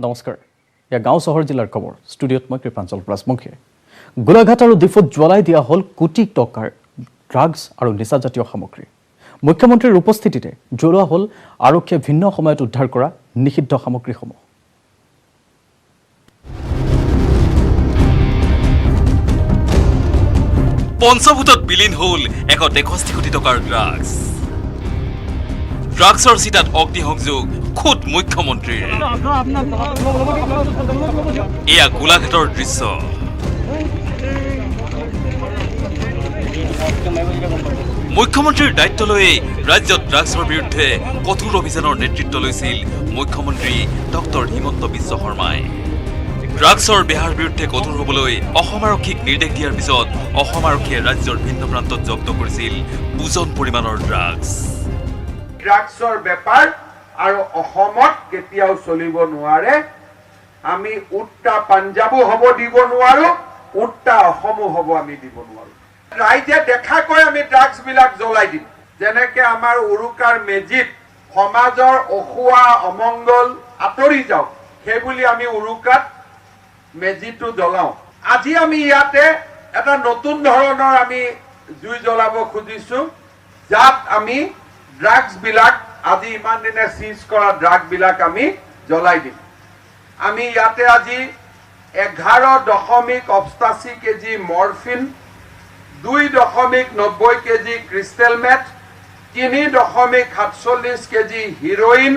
নমস্কাৰ ইয়া গাঁও চহৰ জিলাৰ খবৰ ষ্টুডিঅ'ত মই কৃপাঞ্চল ৰাজবংশীয়ে গোলাঘাট আৰু ডিফুত জ্বলাই দিয়া হ'ল কোটি টকাৰ ড্ৰাগছ আৰু নিচাজাতীয় সামগ্ৰী মুখ্যমন্ত্ৰীৰ উপস্থিতিতে জ্বলোৱা হ'ল আৰক্ষীয়ে ভিন্ন সময়ত উদ্ধাৰ কৰা নিষিদ্ধ সামগ্ৰীসমূহ পঞ্চভূতত বিলীন হ'ল 163 কোটি টকাৰ ড্ৰাগছ ড্ৰাগছৰ চিটাত অগ্নিসংযোগ খুদ মুখ্যমন্ত্ৰীৰ এয়া গোলাঘাটৰ দৃশ্য মুখ্যমন্ত্ৰীৰ দায়িত্ব লৈ ৰাজ্যত ড্ৰাগছৰ বিৰুদ্ধে কঠোৰ অভিযানৰ নেতৃত্ব লৈছিল মুখ্যমন্ত্ৰী ডক্টৰ হিমন্ত বিশ্ব শৰ্মাই ড্ৰাগছৰ বেহাৰ বিৰুদ্ধে কঠোৰ হ'বলৈ অসম আৰক্ষীক নিৰ্দেশ দিয়াৰ পিছত অসম আৰক্ষীয়ে ৰাজ্যৰ ভিন্ন প্ৰান্তত জব্দ কৰিছিল ওজন পৰিমাণৰ ড্ৰাগছ ড্ৰাগছৰ বেপাৰ আৰু অসমত কেতিয়াও চলিব নোৱাৰে আমি উত্তা পাঞ্জাবো হ'ব দিব নোৱাৰো উত্তা অসমো হ'ব আমি দিব নোৱাৰো ৰাইজে দেখা কৈ আমি ড্ৰাগছ বিলাক জ্বলাই দিম যেনেকে আমাৰ উৰুকাৰ মেজিত সমাজৰ অখুৱা অমংগল আঁতৰি যাওক সেইবুলি আমি উৰুকাত মেজিটো জ্বলাও আজি আমি ইয়াতে এটা নতুন ধৰণৰ আমি জুই জ্বলাব খুজিছো যাত আমি ড্ৰাগছ বিলাক আজি ইমান দিনে সিজ কৰা ড্ৰাগ বিলাক আমি জ্বলাই দিম আমি ইয়াতে আজি 11.88 KG morphine 2.90 KG crystal meth 3.47 KG heroin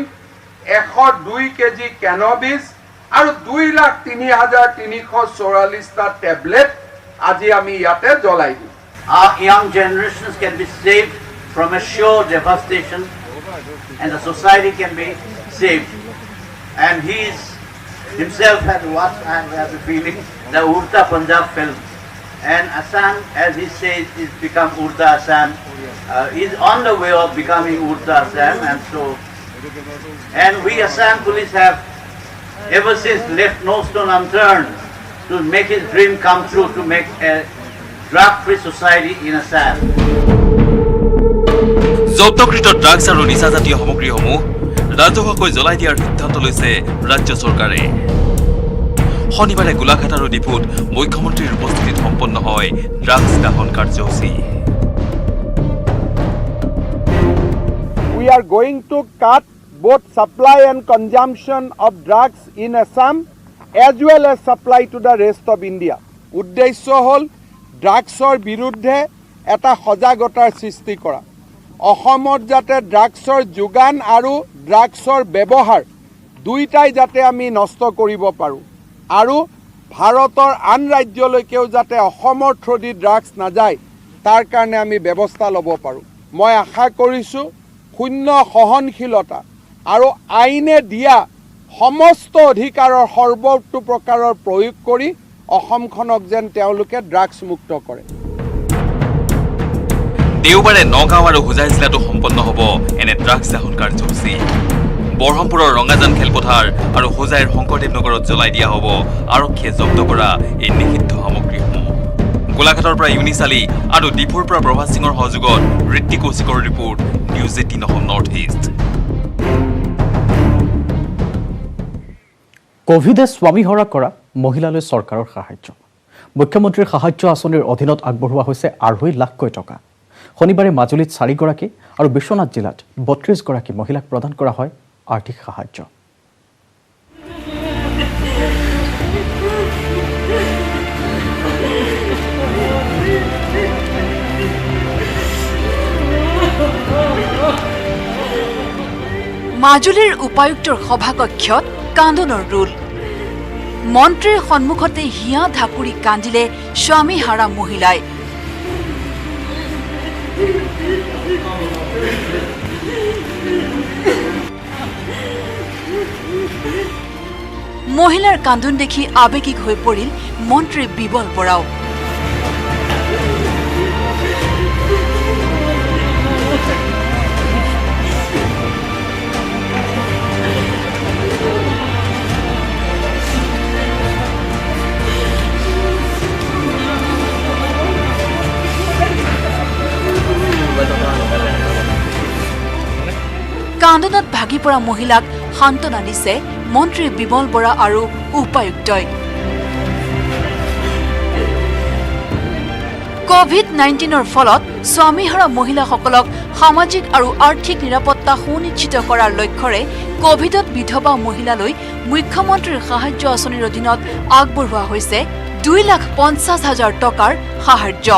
102 KG cannabis আৰু 2,03,344টা টেবলেট আজি আমি ইয়াতে জ্বলাই দিম Our young generations can be saved from a sure devastation and the society can be saved. And he himself had watched and had the feeling the Urta Punjab film. And Assam, as he says, is become Urta Assam. Is on the way of becoming Urta Assam, and we Assam police have ever since left no stone unturned to make his dream come true, to make a drug-free society in Assam. জব্দকৃত drugs আৰু নিচাজাতীয় সামগ্ৰীসমূহ ৰাজহুৱাকৈ জ্বলাই দিয়াৰ সিদ্ধান্ত লৈছে ৰাজ্য চৰকাৰে শনিবাৰে গোলাঘাট আৰু ডিফুত মুখ্যমন্ত্ৰীৰ উপস্থিতিত সম্পন্ন হয় ড্ৰাগছ দাহন কাৰ্যসূচী We are going to cut both supply and consumption of drugs in Assam as well as supply to the rest of India. উদ্দেশ্য হ'ল ড্ৰাগছৰ বিৰুদ্ধে এটা সজাগতাৰ সৃষ্টি কৰা অসমত যাতে ড্ৰাগছৰ যোগান আৰু ড্ৰাগছৰ ব্যৱহাৰ দুইটাই যাতে আমি নষ্ট কৰিব পাৰোঁ আৰু ভাৰতৰ আন ৰাজ্যলৈকেও যাতে অসমৰ থ্ৰুদি ড্ৰাগছ নাযায় তাৰ কাৰণে আমি ব্যৱস্থা ল'ব পাৰোঁ মই আশা কৰিছোঁ শূন্য সহনশীলতা আৰু আইনে দিয়া সমস্ত অধিকাৰৰ সৰ্বতো প্ৰকাৰৰ প্ৰয়োগ কৰি অসমখনক যেন তেওঁলোকে ড্ৰাগছ মুক্ত কৰে দেওবাৰে নগাঁও আৰু হোজাই জিলাতো সম্পন্ন হ'ব এনে ড্ৰাগছ দাহন কাৰ্যসূচী বৰহমপুৰৰ ৰঙাজান খেলপথাৰ আৰু হোজাইৰ শংকৰদেৱ নগৰত জ্বলাই দিয়া হ'ব আৰক্ষীয়ে জব্দ কৰা এই নিষিদ্ধ সামগ্ৰীসমূহ গোলাঘাটৰ পৰা ইউনিছ আলী আৰু ডিফুৰ পৰা প্ৰভাত সিঙৰ সহযোগত ঋত্বিক কৌশিকৰ report news 18 Assam north east কোভিডে স্বামীহৰা কৰা মহিলালৈ চৰকাৰৰ সাহায্য মুখ্যমন্ত্ৰীৰ সাহায্য আঁচনিৰ অধীনত আগবঢ়োৱা হৈছে 2.5 লাখ টকা শনিবাৰে মাজুলীত 4 গৰাকী আৰু বিশ্বনাথ জিলাত 32 গৰাকী মহিলাক প্ৰদান কৰা হয় আৰ্থিক সাহায্য মাজুলীৰ উপায়ুক্তৰ সভাকক্ষত কান্দনৰ ৰোল মন্ত্ৰীৰ সন্মুখতে হিয়া ধাকুৰি কান্দিলে স্বামীহাৰা মহিলাই মহিলাৰ কান্দন দেখি আবেগিক হৈ পৰিল মন্ত্ৰী বিবল বৰাও কান্দনত ভাগি পৰা মহিলাক সান্তনা দিছে মন্ত্ৰী বিমল বৰা আৰু উপায়ুক্তই। কোভিড-19ৰ ফলত স্বামীহাৰা মহিলাসকলক সামাজিক আৰু আৰ্থিক নিৰাপত্তা সুনিশ্চিত কৰাৰ লক্ষ্যৰে কোভিডত বিধৱা মহিলালৈ মুখ্যমন্ত্ৰীৰ সাহায্য আঁচনিৰ অধীনত আগবঢ়োৱা হৈছে 2,50,000 টকাৰ সাহায্য।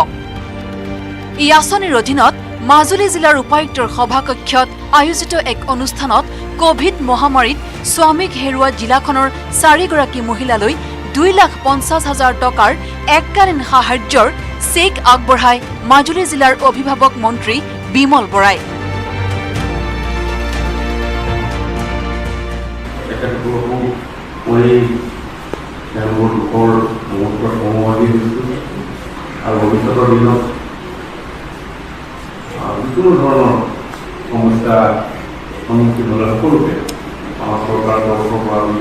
এই আঁচনিৰ অধীনত মাজুলী জিলাৰ উপায়ুক্তৰ সভাকক্ষত আয়োজিত এক অনুষ্ঠানত কোভিড মহামাৰীত স্বামীক হেৰুওৱা জিলাখনৰ 4গৰাকী মহিলালৈ 2,50,000 টকাৰ এককালীন সাহায্যৰ চেক আগবঢ়াই মাজুলী জিলাৰ অভিভাৱক মন্ত্ৰী বিমল বৰাই। যিকোনো ধৰণৰ সমস্যাৰ সন্মুখীন হ'লে সকলোকে আমাৰ চৰকাৰৰ তৰফৰ পৰা আমি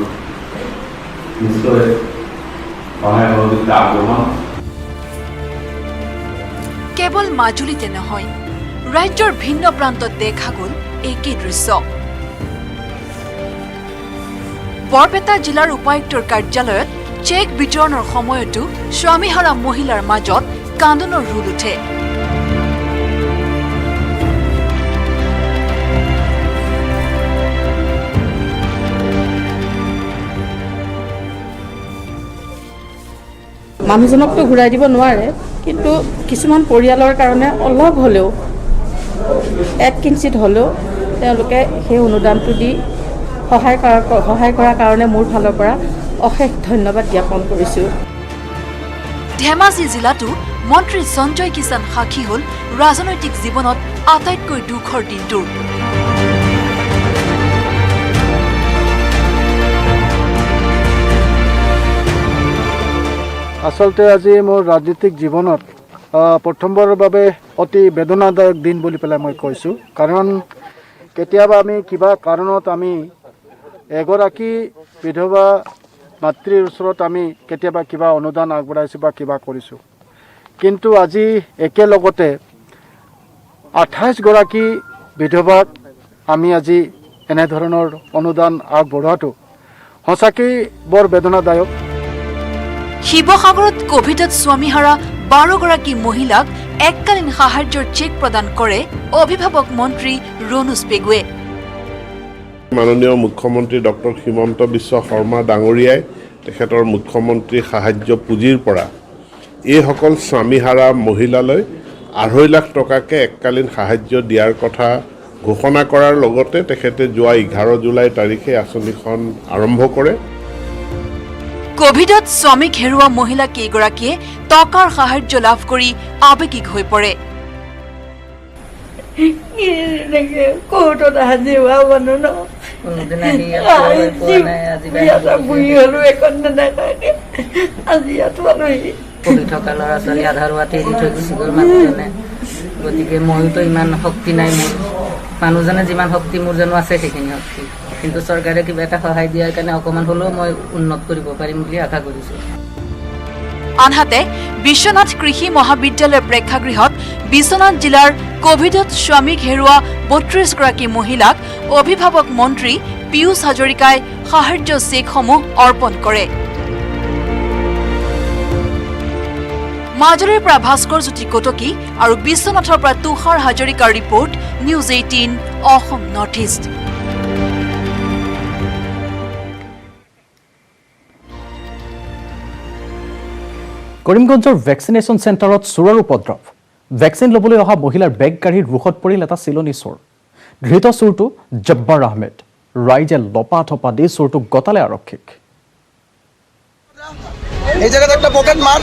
নিশ্চয় সহায় সহযোগিতা আগবঢ়াম। কেৱল মাজুলীতে নহয়, ৰাজ্যৰ ভিন্ন প্ৰান্তত দেখা গ'ল একেই দৃশ্য। বৰপেটা জিলাৰ উপায়ুক্তৰ কাৰ্যালয়ত চেক বিতৰণৰ সময়তো স্বামীহাৰা মহিলাৰ মাজত কান্দোনৰ ৰোল উঠে। মানুহজনকতো ঘূৰাই দিব নোৱাৰে, কিন্তু কিছুমান পৰিয়ালৰ কাৰণে অলপ হ'লেও 1 কিঞ্চিত হ'লেও তেওঁলোকে সেই অনুদানটো দি সহায় কৰাৰ কাৰণে মোৰ ফালৰ পৰা অশেষ ধন্যবাদ জ্ঞাপন কৰিছোঁ। ধেমাজি জিলাতো মন্ত্ৰী সঞ্জয় কিষাণ সাক্ষী হ'ল ৰাজনৈতিক জীৱনত আটাইতকৈ দুখৰ দিনটোৰ। আচলতে আজি মোৰ ৰাজনৈতিক জীৱনত প্ৰথমবাৰৰ বাবে অতি বেদনাদায়ক দিন বুলি পেলাই মই কৈছোঁ। কাৰণ কেতিয়াবা আমি কিবা কাৰণত আমি এগৰাকী বিধৱা মাতৃৰ ওচৰত আমি কেতিয়াবা কিবা অনুদান আগবঢ়াইছোঁ বা কিবা কৰিছোঁ, কিন্তু আজি একেলগতে 28গৰাকী বিধৱাক আমি আজি এনেধৰণৰ অনুদান আগবঢ়োৱাটো সঁচাকেই বৰ বেদনাদায়ক। শিৱসাগৰত কোভিডত স্বামীহাৰা 12গৰাকী মহিলাক এককালীন সাহায্যৰ চেক প্ৰদান কৰে অভিভাৱক মন্ত্ৰী ৰণোজ পেগুৱে। মাননীয় মুখ্যমন্ত্ৰী ডক্টৰ হিমন্ত বিশ্ব শৰ্মা ডাঙৰীয়াই তেখেতৰ মুখ্যমন্ত্ৰী সাহায্য পুঁজিৰ পৰা এইসকল স্বামীহাৰা মহিলালৈ 2.5 লাখ টকাকে এককালীন সাহায্য দিয়াৰ কথা ঘোষণা কৰাৰ লগতে তেখেতে যোৱা 11 জুলাই তাৰিখে আঁচনিখন আৰম্ভ কৰে। কোভিডত স্বামীক হেৰুওৱা মহিলা কেইগৰাকীয়ে টকাৰ সাহায্য লাভ কৰি আৱেগিক হৈ পৰে। পঢ়ি থকা ল'ৰা ছোৱালী আধাৰুৱাতে এৰি থৈ গুচি গ'ল মানুহজনে, গতিকে ময়োতো ইমান শক্তি নাই মোৰ। মানুহজনে যিমান শক্তি মোৰ জানো আছে সেইখিনি শক্তি, কিন্তু চৰকাৰে কিবা এটা সহায় দিয়াৰ কাৰণে অকণমান হ'লেও মই উন্নত কৰিব পাৰিম বুলি আশা কৰিছোঁ। আনহাতে বিশ্বনাথ কৃষি মহাবিদ্যালয়ৰ প্ৰেক্ষাগৃহত বিশ্বনাথ জিলাৰ কোভিডত স্বামীক হেৰুওৱা 32গৰাকী মহিলাক অভিভাৱক মন্ত্ৰী পীয়ুষ হাজৰিকাই সাহায্য চেকসমূহ অৰ্পণ কৰে। মাজুলীৰ পৰা ভাস্কৰ জ্যোতি কটকী আৰু বিশ্বনাথৰ পৰা তুষাৰ হাজৰিকাৰ report, news 18 Assam north east. কৰিমগঞ্জৰ ভেকচিনেশ্যন চেণ্টাৰত চোৰৰ উপদ্ৰৱ। ভেকচিন ল'বলৈ অহা মহিলাৰ বেগ গাড়ীৰ ৰোষত পৰিল এটা চিলনী চোৰ। ধৃত চোৰটো জব্বাৰ আহমেদ। ৰাইজে লপা থপা দি চোৰটোক গতালে আৰক্ষীক। এই জায়গাতে একটা পকেট মাৰ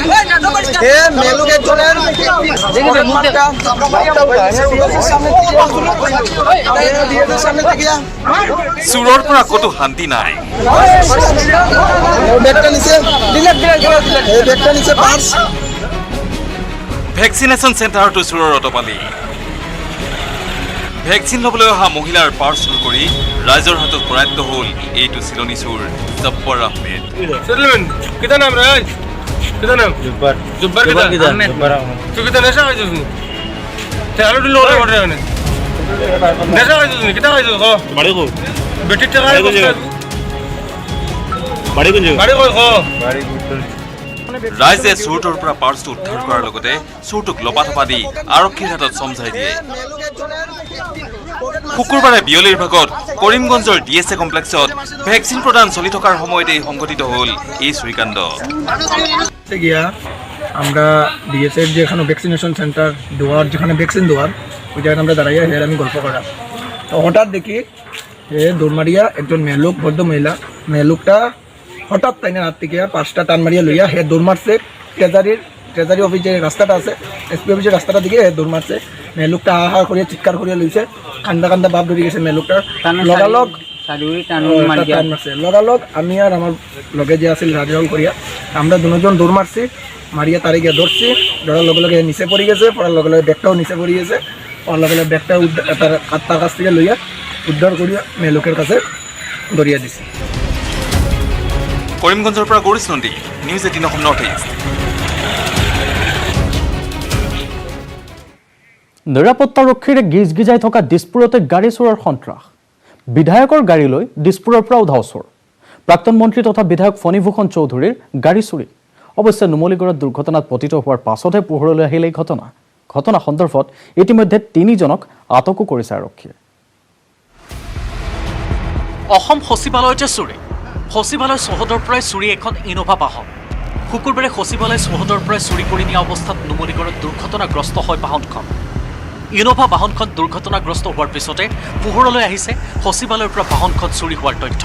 এ মেলুক একজনেৰ পকেট মাৰটা সামনে থেকে চোৰৰ পৰা কতো শান্তি নাই। ব্যাগটা নিচে এই ব্যাগটা নিচে পাৰ্স। ভেকচিনেশ্যন চেণ্টাৰতো চোৰৰ অতপালি। ভেকচিন ল'বলৈ অহা মহিলাৰ পাৰ্চ চুৰ কৰি ৰাইজৰ হাতত কৰায়ত্ব হ'ল এইটো চিলনী চোৰ জব্বাৰ আহমেদ। कितना नाम राज कितना नाम जुब्बार जुब्बार कितना तू कितना नशा है तुझे चलो लो रे बोल रहे हैं नशा है तुझे कितना है तुझे बड़े को बेटी चला है ৰাইজে চুৰটোৰ পৰা পাৰ্চটো উদ্ধাৰ কৰাৰ লগতে চুৰটোক লপাথপা দি আৰক্ষীৰ হাতত চমজাই দিয়ে। শুকুৰবাৰে বিয়লিৰ ভাগত কৰিমগঞ্জৰ DSA কমপ্লেক্সত ভেকচিন প্ৰদান চলি থকাৰ সময়তেই সংঘটিত হ'ল এই চুৰিকাণ্ড। আমরা ডিএসএর যেখানে ভ্যাকসিনেশন সেন্টার দেওয়ার যেখানে ভ্যাকসিন দেওয়ার ওই জায়গায় আমরা দাঁড়াইয়া হের আমি গল্প করা তো হঠাৎ দেখি দৌড়মারিয়া একজন মেয়েলোক বদ্ধ মহিলা মেয়েলোকটা হঠাৎ তাই না রাত থেকে 5টা টান মারিয়া লইয়া হে দৌড় মারছে ট্রেজারি অফিস যে রাস্তাটা আছে এসপি অফিসের রাস্তাটা দিকে হে দৌড় মারছে মেয়েলোকটা হাহার করিয়া চিৎকার করিয়া লইছে কান্দা কান্দা বাপ ধরে গেছে মেয়েলোকটার লগালগ মারছে লগালগ আমি আর আমার লগে যে আছিল রাজল করিয়া আমরা দুজন দৌড় মারছি মারিয়া তারে গিয়ে ধরছি ধরার লগে লগে নিচে পড়ে গেছে পড়ার লগে লগে ব্যাগটাও নিচে পড়ে গেছে পড়ার লগে লগে ব্যাগটা তার কাছ থেকে লইয়া উদ্ধার করিয়া মেয়ে লোকের কাছে ধরিয়া দিছে। কৰিমগঞ্জৰ পৰা Gourish Nandi, news 18 Assam north east. নিৰাপত্তাৰক্ষীৰে গিজগিজাই থকা দিছপুৰতে গাড়ী চোৰৰ সন্ত্ৰাস। বিধায়কৰ গাড়ী লৈ দিছপুৰৰ পৰা উধাও চোৰ। প্ৰাক্তন মন্ত্ৰী তথা বিধায়ক ফণীভূষণ চৌধুৰীৰ গাড়ী চুৰি। অৱশ্যে নুমলীগড়ত দুৰ্ঘটনাত পতিত হোৱাৰ পাছতহে পোহৰলৈ আহিল এই ঘটনা সন্দৰ্ভত ইতিমধ্যে 3জনক আটকো কৰিছে আৰক্ষীয়ে। অসম সচিবালয়তে চুৰি। সচিবালয় চৌহদৰ পৰাই চুৰি এখন ইনোভা বাহন। শুকুৰবাৰে সচিবালয় চৌহদৰ পৰাই চুৰি কৰি নিয়া অৱস্থাত নুমলীগড়ত দুৰ্ঘটনাগ্ৰস্ত হয় বাহনখন। ইনোভা বাহনখন দুৰ্ঘটনাগ্ৰস্ত হোৱাৰ পিছতে পোহৰলৈ আহিছে সচিবালয়ৰ পৰা বাহনখন চুৰি হোৱাৰ তথ্য।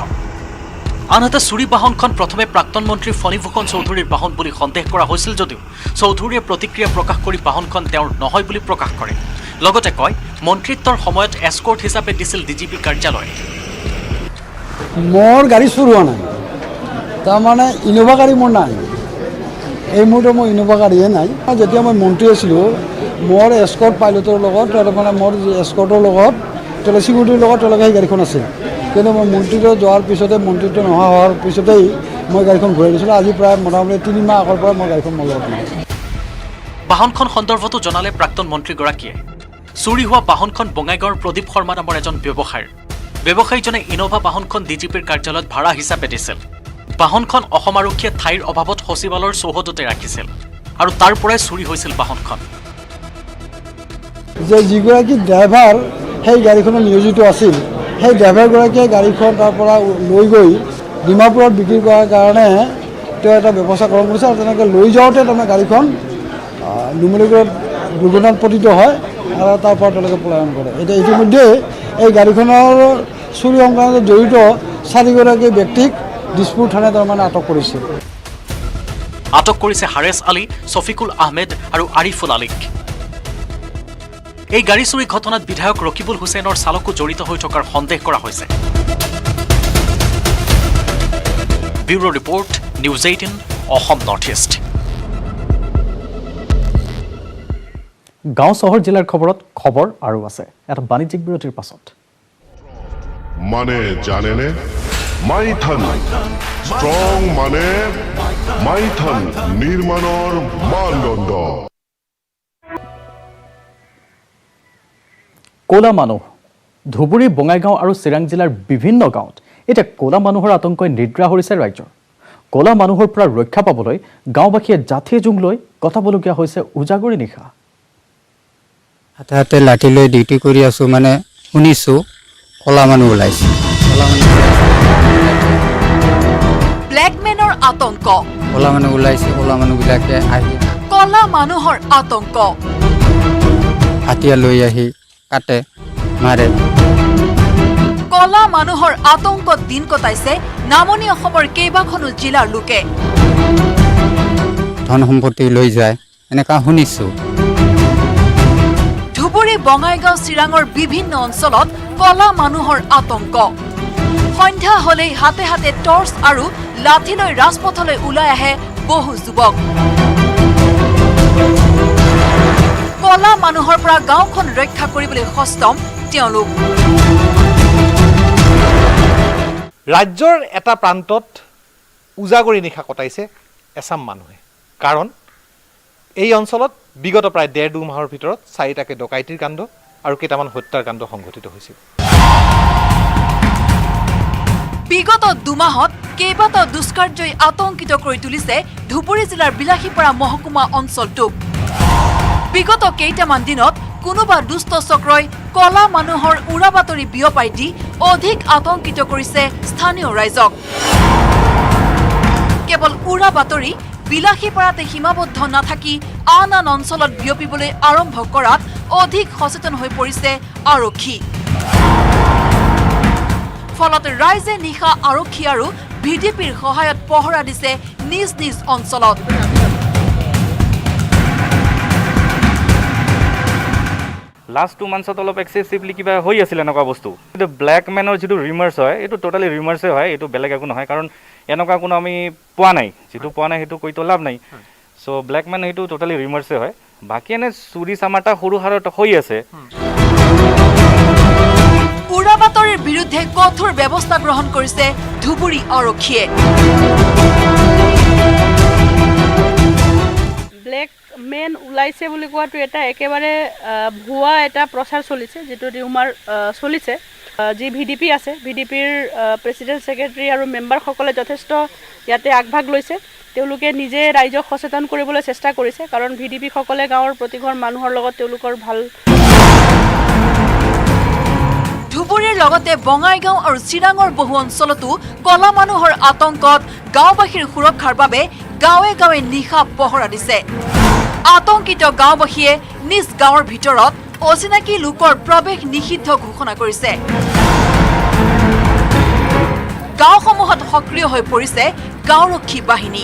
আনহাতে চুৰি বাহনখন প্ৰথমে প্ৰাক্তন মন্ত্ৰী ফণীভূষণ চৌধুৰীৰ বাহন বুলি সন্দেহ কৰা হৈছিল যদিও চৌধুৰীয়ে প্ৰতিক্ৰিয়া প্ৰকাশ কৰি বাহনখন তেওঁৰ নহয় বুলি প্ৰকাশ কৰে। লগতে কয় মন্ত্ৰিত্বৰ সময়ত এস্কৰ্ট হিচাপে দিছিল ডিজিপি কাৰ্যালয়। মোৰ গাড়ী চুৰ হোৱা নাই, তাৰমানে ইনোভা গাড়ী মোৰ নাই। এই মুহূৰ্তে মোৰ ইনোভা গাড়ীয়ে নাই। যেতিয়া মই মন্ত্ৰী আছিলোঁ মোৰ এস্কৰ্ট পাইলটৰ লগত মানে মোৰ এস্কৰ্টৰ লগত চিকিউৰিটিৰ লগত তেওঁলোকে সেই গাড়ীখন আছিল। কিন্তু মই মন্ত্ৰীত্ব যোৱাৰ পিছতে মন্ত্ৰীত্ব নোহোৱা হোৱাৰ পিছতেই মই গাড়ীখন ঘূৰাই দিছিলোঁ। আজি প্ৰায় মোটামুটি 3 মাহ আগৰ পৰা মই গাড়ীখন মোৰ লগত নাই। বাহনখন সন্দৰ্ভতো জনালে প্ৰাক্তন মন্ত্ৰীগৰাকীয়ে। চুৰি হোৱা বাহনখন বঙাইগাঁৱৰ প্ৰদীপ শৰ্মা নামৰ এজন ব্যৱসায়ীজনে ইনোভা বাহনখন ডিজিপিৰ কাৰ্যালয়ত ভাড়া হিচাপে দিছিল। বাহনখন অসম আৰক্ষীয়ে ঠাইৰ অভাৱত সচিবালয়ৰ চৌহদতে ৰাখিছিল আৰু তাৰ পৰাই চুৰি হৈছিল বাহনখন। যে যিগৰাকী ড্ৰাইভাৰ সেই গাড়ীখনত নিয়োজিত আছিল সেই ড্ৰাইভাৰগৰাকীয়ে গাড়ীখন তাৰ পৰা লৈ গৈ ডিমাপুৰত বিক্ৰী কৰাৰ কাৰণে তেওঁ এটা ব্যৱস্থা গ্ৰহণ কৰিছে আৰু তেনেকৈ লৈ যাওঁতে তাৰমানে গাড়ীখন নুমলীগড়ত দুৰ্ঘটনাত পতিত হয় আৰু তাৰ পৰা তেওঁলোকে পলায়ন কৰে। এতিয়া ইতিমধ্যে এই গাড়ীখনৰ চুৰি সংক্ৰান্তত জড়িত 4গৰাকী ব্যক্তিক দিছপুৰ থানাত তাৰমানে আটক কৰিছে। আটক কৰিছে হাৰেছ আলী, ছফিকুল আহমেদ আৰু আৰিফুল আলীক। এই গাড়ী চুৰি ঘটনাত বিধায়ক ৰকিবুল হুছেইনৰ চালকো জড়িত হৈ থকাৰ সন্দেহ কৰা হৈছে। Bureau report, news 18 Assam north east. গাঁও চহৰ জিলাৰ খবৰ আৰু আছে এটা বাণিজ্যিক বিৰতিৰ পাছত। মানে জানেনে মাইথান ষ্ট্ৰং মানে মাইথান নিৰ্মাণৰ মানদণ্ড। ক'লা মানুহ ধুবুৰী, বঙাইগাঁও আৰু চিৰাং জিলাৰ বিভিন্ন গাঁৱত এতিয়া ক'লা মানুহৰ আতংকই নিদ্ৰা হৰিছে ৰাজ্যৰ। ক'লা মানুহৰ পৰা ৰক্ষা পাবলৈ গাঁওবাসীয়ে জাঠি জোং লৈ কটাবলগীয়া হৈছে উজাগৰি নিশা। হাতে হাতে লাঠি লৈ ডিউটি কৰি আছোঁ, মানে শুনিছোঁ ক'লা মানুহ ওলাইছে। ব্লেকমেনৰ আতংক। ক'লা মানুহ ওলাইছে, ক'লা মানুহবিলাকে আহি ক'লা মানুহৰ আতংক। হাতীয়া লৈ আহি কাটে, মাৰে। ক'লা মানুহৰ আতংকত দিন কটাইছে নামনি অসমৰ কেইবাখনো জিলাৰ লোকে। ধন সম্পত্তি লৈ যায় এনেকুৱা শুনিছোঁ। ধুবুৰী, বঙাইগাঁও, চিৰাঙৰ বিভিন্ন অঞ্চলত ক'লা মানুহৰ আতংক। সন্ধ্যা হলেই হাতে হাতে টৰ্চ আৰু লাঠি লৈ ৰাজপথলৈ ওলাই আহে বহু যুৱক। ক'লা মানুহৰ পৰা গাঁওখন ৰক্ষা কৰিবলৈ সষ্টম তেওঁলোক। ৰাজ্যৰ এটা প্ৰান্তত উজাগৰি নিশা কটাইছে এছাম মানুহে। কাৰণ এই অঞ্চলত বিগত প্ৰায় 1.5-2 মাহৰ ভিতৰত 4টাকৈ ডকাইতিৰ কাণ্ড আৰু কেইটামান হত্যাৰ কাণ্ড সংঘটিত হৈছিল। বিগত 2 মাহত কেইবাটাও দুষ্কাৰ্যই আতংকিত কৰি তুলিছে ধুবুৰী জিলাৰ বিলাসীপাৰা মহকুমা অঞ্চলটোক। বিগত কেইটামান দিনত কোনোবা দুষ্ট চক্ৰই কলা মানুহৰ উৰা বাতৰি বিয়পাই দি অধিক আতংকিত কৰিছে স্থানীয় ৰাইজক। কেৱল উৰা বাতৰি বিলাসীপাৰাতে সীমাবদ্ধ নাথাকি আন আন অঞ্চলত বিয়পিবলৈ আৰম্ভ কৰাত অধিক সচেতন হৈ পৰিছে আৰক্ষী। ফলত ৰাইজে নিশা আৰক্ষী আৰু ভিডিপিৰ সহায়ত পহৰা দিছে নিজ নিজ অঞ্চলত। লাষ্ট 2 মান্থছত অলপ এক্সেচিভলি কিবা হৈ আছিল এনেকুৱা বস্তু। কিন্তু ব্লেক মেনৰ যিটো ৰিমাৰ্ছ হয় এইটো টোটেলি ৰিমাৰ্ছে হয়, এইটো বেলেগ একো নহয়, কাৰণ এনেকুৱা কোনো আমি পোৱা নাই, যিটো পোৱা নাই সেইটো কৈতো লাভ নাই। চ' ব্লেক মেন সেইটো টোটেলি ৰিমাৰ্ছে হয়। বাকী এনে চুৰি চামাটা সৰু হাৰত হৈ আছে। উৰা বাতৰিৰ বিৰুদ্ধে কঠোৰ ব্যৱস্থা গ্ৰহণ কৰিছে ধুবুৰী আৰক্ষীয়ে। ব্লেক মেন ওলাইছে বুলি কোৱাটো এটা একেবাৰে ভুৱা এটা প্ৰচাৰ চলিছে, যিটো ৰিউমাৰ চলিছে। যি ভিডিপি আছে, ভিডিপিৰ প্ৰেচিডেণ্ট ছেক্ৰেটাৰী আৰু মেম্বাৰসকলে যথেষ্ট ইয়াতে আগভাগ লৈছে। তেওঁলোকে নিজে ৰাইজক সচেতন কৰিবলৈ চেষ্টা কৰিছে, কাৰণ ভিডিপিসকলে গাঁৱৰ প্ৰতিঘৰ মানুহৰ লগত তেওঁলোকৰ ভাল। ধুবুৰীৰ লগতে বঙাইগাঁও আৰু চিৰাঙৰ বহু অঞ্চলতো কলা মানুহৰ আতংকত গাঁওবাসীৰ সুৰক্ষাৰ বাবে গাঁৱে গাঁৱে নিশা পহৰা দিছে। আতংকিত গাঁওবাসীয়ে নিজ গাঁৱৰ ভিতৰত অচিনাকি লোকৰ প্ৰৱেশ নিষিদ্ধ ঘোষণা কৰিছে। গাঁওসমূহত সক্ৰিয় হৈ পৰিছে গাঁওৰক্ষী বাহিনী।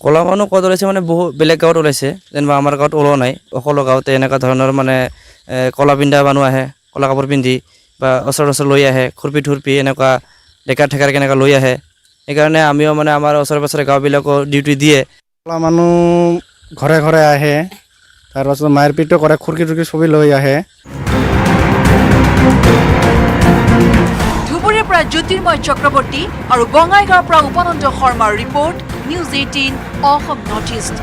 কলা মানুহ ক'ত ওলাইছে মানে বহু বেলেগ গাঁৱত ওলাইছে, যেনিবা আমাৰ গাঁৱত ওলোৱা নাই। সকলো গাঁৱতে এনেকুৱা ধৰণৰ মানে কলা পিন্ধা মানুহ আহে, কলা কাপোৰ পিন্ধি বা ওচৰ লৈ আহে, খুৰপি থুৰপি এনেকুৱা ডেকা ঠেকাৰ কেনেকুৱা লৈ আহে। সেইকাৰণে আমিও মানে আমাৰ ওচৰে পাঁজৰে গাঁওবিলাকো ডিউটি দিয়ে। কলা মানুহ ঘৰে ঘৰে আহে, তাৰপাছত মাৰপিটো কৰে, খুৰকি টুৰকি ছবি লৈ আহে। ধুবুৰীৰ পৰা জ্যোতিৰ্ময় চক্ৰৱৰ্তী আৰু বঙাইগাঁৱৰ পৰা উপানন্দ শৰ্মাৰ report, news 18 Assam north east.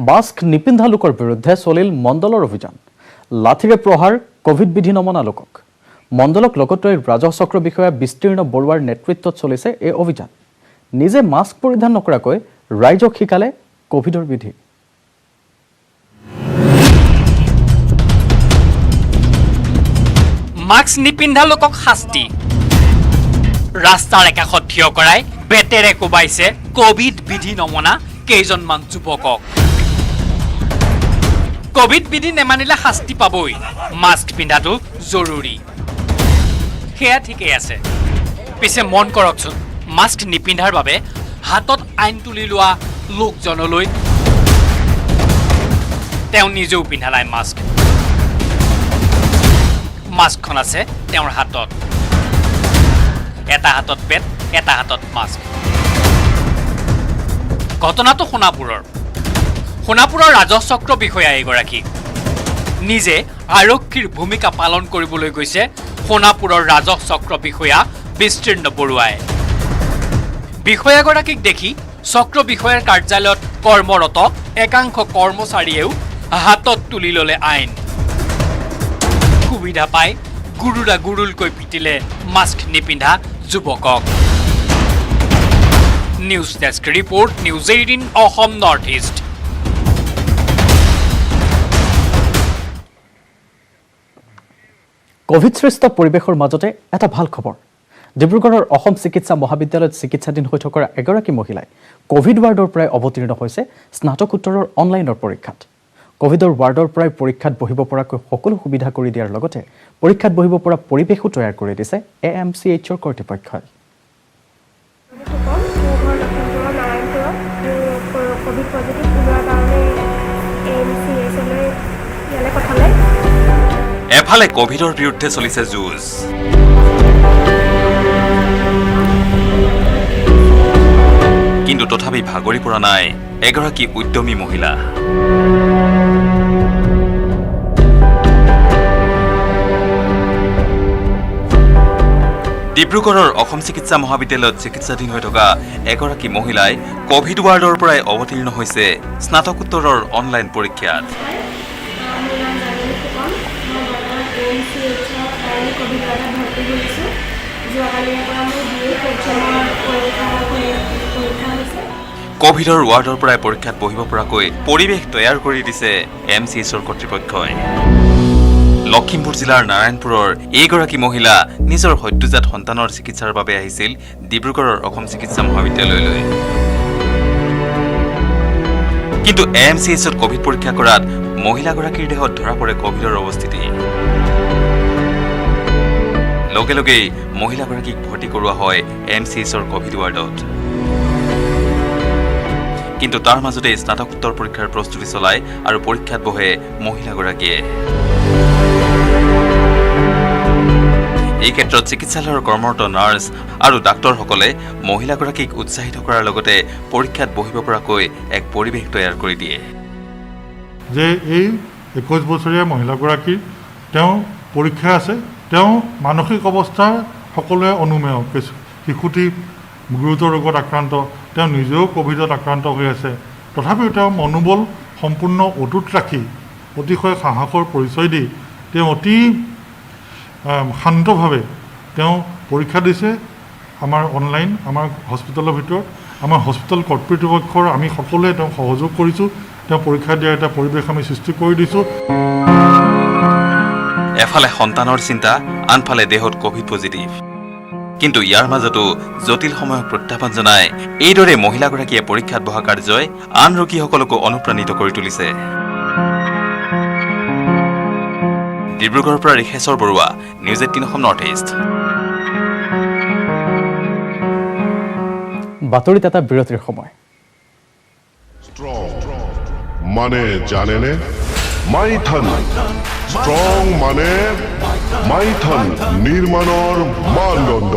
Mask নিপিন্ধা লোকৰ বিৰুদ্ধে চলিল মণ্ডলৰ অভিযান। লাঠিৰে প্ৰহাৰ, কোভিড বিধি নমনা লোকক। মণ্ডলক লগতে ৰাজহ চক্ৰ বিষয়া বিস্তীৰ্ণ বৰুৱাৰ নেতৃত্বত চলিছে এই অভিযান। নিজে মাস্ক পৰিধান নকৰাকৈ ৰাইজক শিকালে কোভিডৰ বিধি। মাস্ক নিপিন্ধা লোকক শাস্তি। ৰাস্তাৰ একাষত থিয় কৰাই বেটেৰে কোবাইছে কোভিড বিধি নমনা কেইজনমান যুৱকক। কোভিড বিধি নেমানিলে শাস্তি পাবই, মাস্ক পিন্ধাটো জৰুৰী। সেয়া ঠিকেই আছে, পিছে মন কৰকচোন, মাস্ক নিপিন্ধাৰ বাবে হাতত আইন তুলি লোৱা লোকজনলৈ তেওঁ নিজেও পিন্ধা নাই মাস্ক। মাস্কখন আছে তেওঁৰ হাতত, এটা হাতত বেট, এটা হাতত মাস্ক। ঘটনাটো সোণাপুৰৰ ৰাজহ চক্ৰ বিষয়া এগৰাকী। নিজে আৰক্ষীৰ ভূমিকা পালন কৰিবলৈ গৈছে সোণাপুৰৰ ৰাজহ চক্ৰ বিষয়া বিস্তীৰ্ণ বৰুৱাই। বিষয়াগৰাকীক দেখি চক্ৰ বিষয়াৰ কাৰ্যালয়ত কৰ্মৰত একাংশ কৰ্মচাৰীয়েও হাতত তুলি ল'লে আইন। সুবিধা পাই গুৰুলকৈ পিটিলে মাস্ক নিপিন্ধা যুৱকক। News desk report, news 18 Assam north east. Covid সৃষ্ট পৰিৱেশৰ মাজতে এটা ভাল খবৰ। ডিব্ৰুগড়ৰ অসম চিকিৎসা মহাবিদ্যালয়ত চিকিৎসাধীন হৈ থকা এগৰাকী মহিলাই কোভিড ৱাৰ্ডৰ পৰাই অৱতীৰ্ণ হৈছে স্নাতকোত্তৰৰ অনলাইনৰ পৰীক্ষাত। কোভিডৰ ৱাৰ্ডৰ পৰাই পৰীক্ষাত বহিব পৰাকৈ সকলো সুবিধা কৰি দিয়াৰ লগতে পৰীক্ষাত বহিব পৰা পৰিৱেশো তৈয়াৰ কৰি দিছে AMCHৰ কৰ্তৃপক্ষই। এফালে কোভিডৰ বিৰুদ্ধে চলিছে যুঁজ, কিন্তু তথাপি ভাগৰি পৰা নাই এগৰাকী উদ্যমী মহিলা। ডিব্ৰুগড়ৰ অসম চিকিৎসা মহাবিদ্যালয়ত চিকিৎসাধীন হৈ থকা এগৰাকী মহিলাই কোভিড ৱাৰ্ডৰ পৰাই অৱতীৰ্ণ হৈছে স্নাতকোত্তৰৰ অনলাইন পৰীক্ষাত। কোভিডৰ ৱাৰ্ডৰ পৰাই পৰীক্ষাত বহিব পৰাকৈ পৰিৱেশ তৈয়াৰ কৰি দিছে MCHৰ কৰ্তৃপক্ষই। লখিমপুৰ জিলাৰ নাৰায়ণপুৰৰ এইগৰাকী মহিলা নিজৰ সদ্যজাত সন্তানৰ চিকিৎসাৰ বাবে আহিছিল ডিব্ৰুগড়ৰ অসম চিকিৎসা মহাবিদ্যালয়লৈ। কিন্তু MCHত কোভিড পৰীক্ষা কৰাত মহিলাগৰাকীৰ দেহত ধৰা পৰে কোভিডৰ অৱস্থিতি। লগে লগেই মহিলাগৰাকীক ভৰ্তি কৰোৱা হয় MCHৰ কোভিড ৱাৰ্ডত। কিন্তু তাৰ মাজতে স্নাতকোত্তৰ পৰীক্ষাৰ প্ৰস্তুতি চলায় আৰু পৰীক্ষাত বহে মহিলাগৰাকীয়ে। এই ক্ষেত্ৰত চিকিৎসালয়ৰ কৰ্মৰত নাৰ্ছ আৰু ডাক্তৰসকলে মহিলাগৰাকীক উৎসাহিত কৰাৰ লগতে পৰীক্ষাত বহিব পৰাকৈ এক পৰিৱেশ তৈয়াৰ কৰি দিয়ে। যে এই 21 বছৰীয়া মহিলাগৰাকীৰ তেওঁ পৰীক্ষা আছে, তেওঁ মানসিক অৱস্থা সকলোৱে অনুমেয়। শিশুটি গুৰুতৰ ৰোগত আক্ৰান্ত, তেওঁ নিজেও কোভিডত আক্ৰান্ত হৈ আছে। তথাপিও তেওঁ মনোবল সম্পূৰ্ণ অটুট ৰাখি অতিশয় সাহসৰ পৰিচয় দি তেওঁ অতি শান্তভাৱে তেওঁ পৰীক্ষা দিছে। আমাৰ অনলাইন আমাৰ হস্পিটেলৰ ভিতৰত আমাৰ হস্পিটেল কৰ্তৃপক্ষৰ আমি সকলোৱে তেওঁক সহযোগ কৰিছোঁ। তেওঁ পৰীক্ষা দিয়াৰ এটা পৰিৱেশ আমি সৃষ্টি কৰি দিছোঁ। এফালে সন্তানৰ চিন্তা, আনফালে দেহত কোভিড পজিটিভ। কিন্তু ইয়াৰ মাজতো জটিল সময়ক প্ৰত্যাহ্বান জনাই এইদৰে মহিলাগৰাকীয়ে পৰীক্ষাত বহা কাৰ্যই আন ৰোগীসকলকো অনুপ্ৰাণিত কৰি তুলিছে। ডিব্ৰুগড়ৰ পৰা Rikheswar Baruah, news 18 Assam north east. বাতৰিত এটা বিৰতিৰ সময়। মানে জানেনে মাইথন ষ্ট্ৰং মানে মাইথন নিৰ্মাণৰ মানদণ্ড।